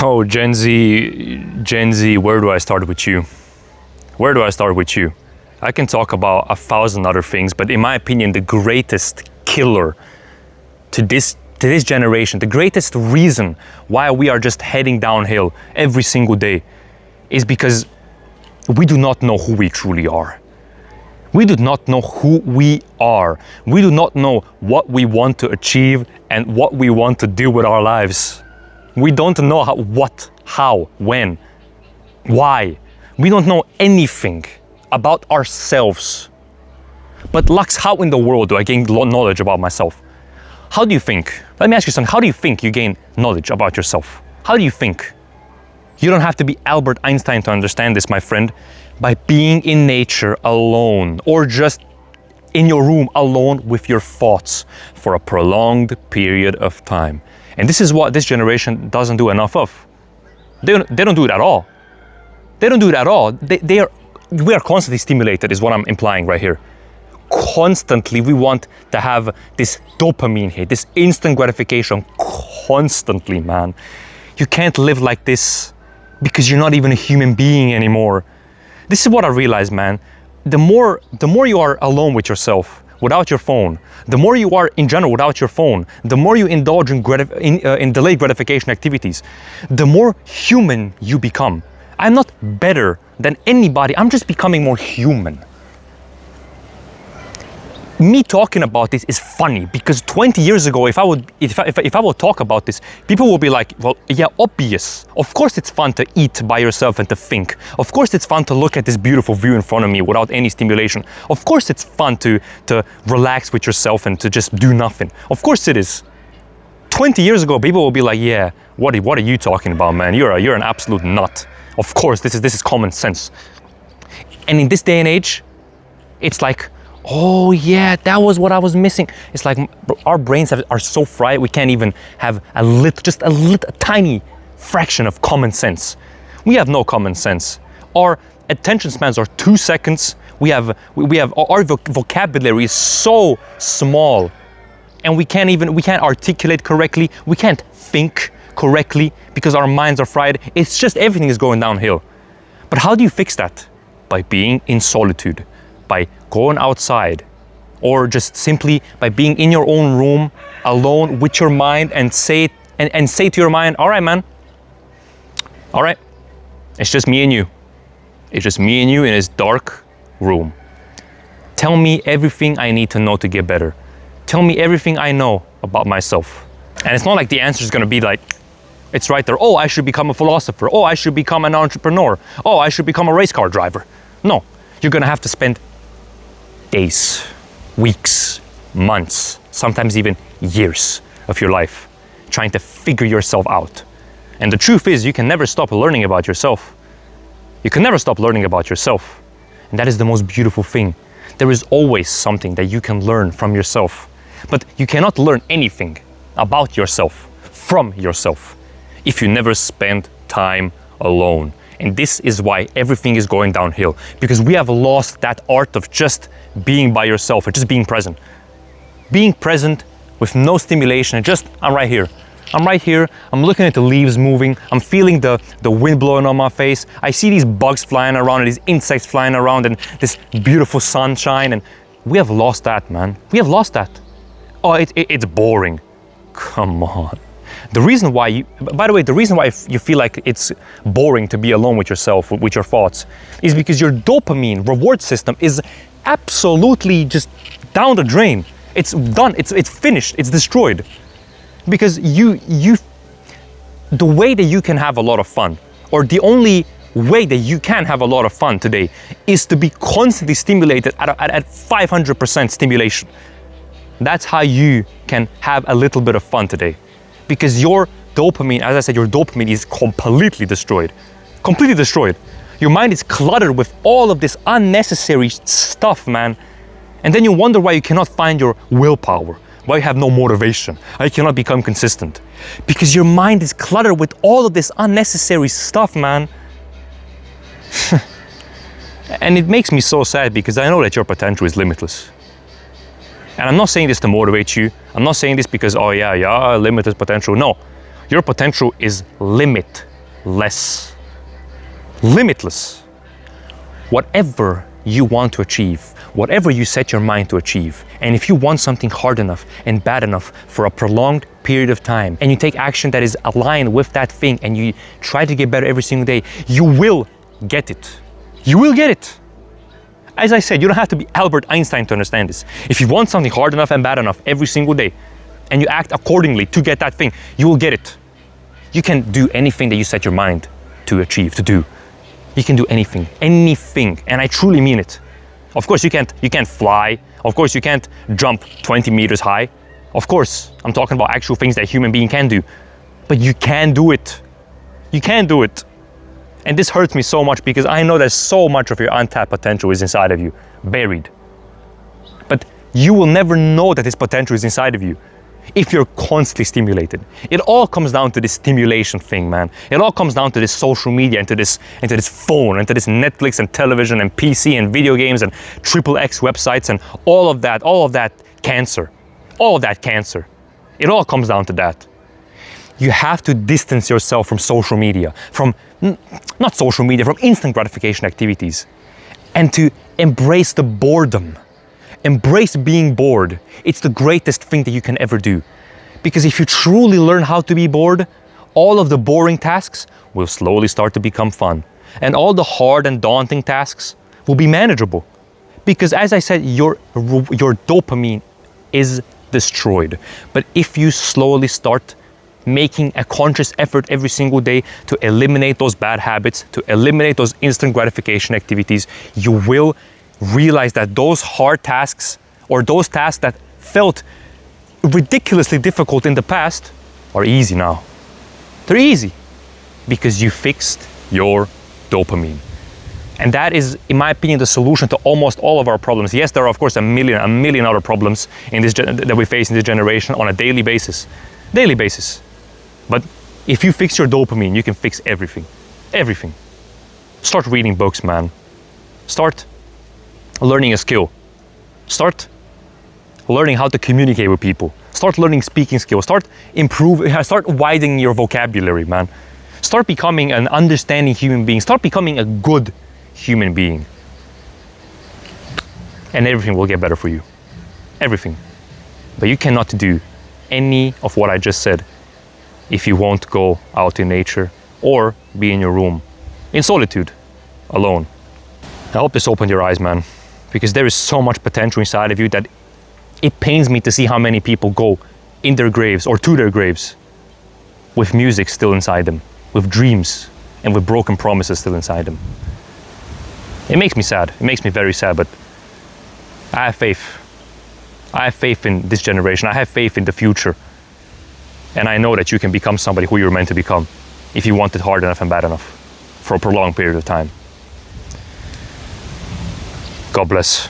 Oh, Gen Z, where do I start with you? Where do I start with you? I can talk about 1,000 other things, but in my opinion, the greatest killer to this generation, the greatest reason why we are just heading downhill every single day is because we do not know who we truly are. We do not know who we are. We do not know what we want to achieve and what we want to do with our lives. We don't know how, when, why. We don't know anything about ourselves. But Lux, how in the world do I gain knowledge about myself? How do you think? Let me ask you something. How do you think you gain knowledge about yourself? How do you think? You don't have to be Albert Einstein to understand this, my friend. By being in nature alone, or just in your room alone with your thoughts for a prolonged period of time. And this is what this generation doesn't do enough of. They don't do it at all. They don't do it at all. We are constantly stimulated, is what I'm implying right here. Constantly, we want to have this dopamine hit, this instant gratification, constantly, man. You can't live like this because you're not even a human being anymore. This is what I realized, man. The more you are alone with yourself, without your phone, the more you are in general without your phone, the more you indulge in delayed gratification activities, the more human you become. I'm not better than anybody, I'm just becoming more human. Me talking about this is funny because 20 years ago, if I would talk about this, people will be like, well, yeah, obvious. Of course it's fun to eat by yourself and to think. Of course it's fun to look at this beautiful view in front of me without any stimulation. Of course it's fun to relax with yourself and to just do nothing. Of course it is. 20 years ago, people will be like, yeah, what are you talking about, man? You're an absolute nut. Of course, this is common sense. And in this day and age, it's like, oh yeah, that was what I was missing. It's like our brains are so fried, we can't even have a tiny fraction of common sense. We have no common sense. Our attention spans are 2 seconds. Our vocabulary is so small, and we can't articulate correctly. We can't think correctly because our minds are fried. It's just everything is going downhill. But how do you fix that? By being in solitude, by going outside, or just simply by being in your own room alone with your mind and say to your mind, all right, man, all right, it's just me and you. It's just me and you in this dark room. Tell me everything I need to know to get better. Tell me everything I know about myself. And it's not like the answer is gonna be like, it's right there. Oh, I should become a philosopher. Oh, I should become an entrepreneur. Oh, I should become a race car driver. No, you're gonna have to spend days, weeks, months, sometimes even years of your life trying to figure yourself out. And the truth is, you can never stop learning about yourself. You can never stop learning about yourself. And that is the most beautiful thing. There is always something that you can learn from yourself. But you cannot learn anything about yourself from yourself if you never spend time alone. And this is why everything is going downhill, because we have lost that art of just being by yourself and just being present. Being present with no stimulation and just, I'm right here. I'm right here, I'm looking at the leaves moving, I'm feeling the wind blowing on my face, I see these bugs flying around and these insects flying around and this beautiful sunshine, and we have lost that, man. We have lost that. Oh, it's boring. Come on. The reason why you feel like it's boring to be alone with yourself, with your thoughts, is because your dopamine reward system is absolutely just down the drain. It's done, it's finished, it's destroyed. Because the way that you can have a lot of fun, or the only way that you can have a lot of fun today, is to be constantly stimulated at 500% stimulation. That's how you can have a little bit of fun today. Because your dopamine, as I said, your dopamine is completely destroyed. Completely destroyed. Your mind is cluttered with all of this unnecessary stuff, man. And then you wonder why you cannot find your willpower, why you have no motivation, why you cannot become consistent. Because your mind is cluttered with all of this unnecessary stuff, man. And it makes me so sad because I know that your potential is limitless. And I'm not saying this to motivate you. I'm not saying this because, oh yeah, limited potential. No, your potential is limitless. limitless. Limitless. Whatever you want to achieve, whatever you set your mind to achieve, and if you want something hard enough and bad enough for a prolonged period of time, and you take action that is aligned with that thing, and you try to get better every single day, you will get it. You will get it. As I said, you don't have to be Albert Einstein to understand this. If you want something hard enough and bad enough every single day, and you act accordingly to get that thing, you will get it. You can do anything that you set your mind to achieve, to do. You can do anything, and I truly mean it. Of course, you can't fly. Of course, you can't jump 20 meters high. Of course, I'm talking about actual things that a human being can do. But you can do it. You can do it. And this hurts me so much because I know that so much of your untapped potential is inside of you, buried. But you will never know that this potential is inside of you if you're constantly stimulated. It all comes down to this stimulation thing, man. It all comes down to this social media, into this phone, into this Netflix and television and PC and video games and XXX websites and all of that cancer. All of that cancer. It all comes down to that. You have to distance yourself from social media, from instant gratification activities, and to embrace the boredom. Embrace being bored. It's the greatest thing that you can ever do. Because if you truly learn how to be bored, all of the boring tasks will slowly start to become fun. And all the hard and daunting tasks will be manageable. Because as I said, your dopamine is destroyed. But if you slowly start making a conscious effort every single day to eliminate those bad habits, to eliminate those instant gratification activities, you will realize that those hard tasks, or those tasks that felt ridiculously difficult in the past, are easy now. They're easy because you fixed your dopamine. And that is, in my opinion, the solution to almost all of our problems. Yes, there are of course a million other problems in this that we face in this generation on a daily basis. But if you fix your dopamine, you can fix everything. Everything. Start reading books, man. Start learning a skill. Start learning how to communicate with people. Start learning speaking skills. Start widening your vocabulary, man. Start becoming an understanding human being. Start becoming a good human being. And everything will get better for you. Everything. But you cannot do any of what I just said if you won't go out in nature or be in your room in solitude, alone. I hope this opened your eyes, man, because there is so much potential inside of you that it pains me to see how many people go in their graves or to their graves with music still inside them, with dreams and with broken promises still inside them. It makes me sad. It makes me very sad, but I have faith. I have faith in this generation. I have faith in the future. And I know that you can become somebody who you're meant to become if you want it hard enough and bad enough for a prolonged period of time. God bless.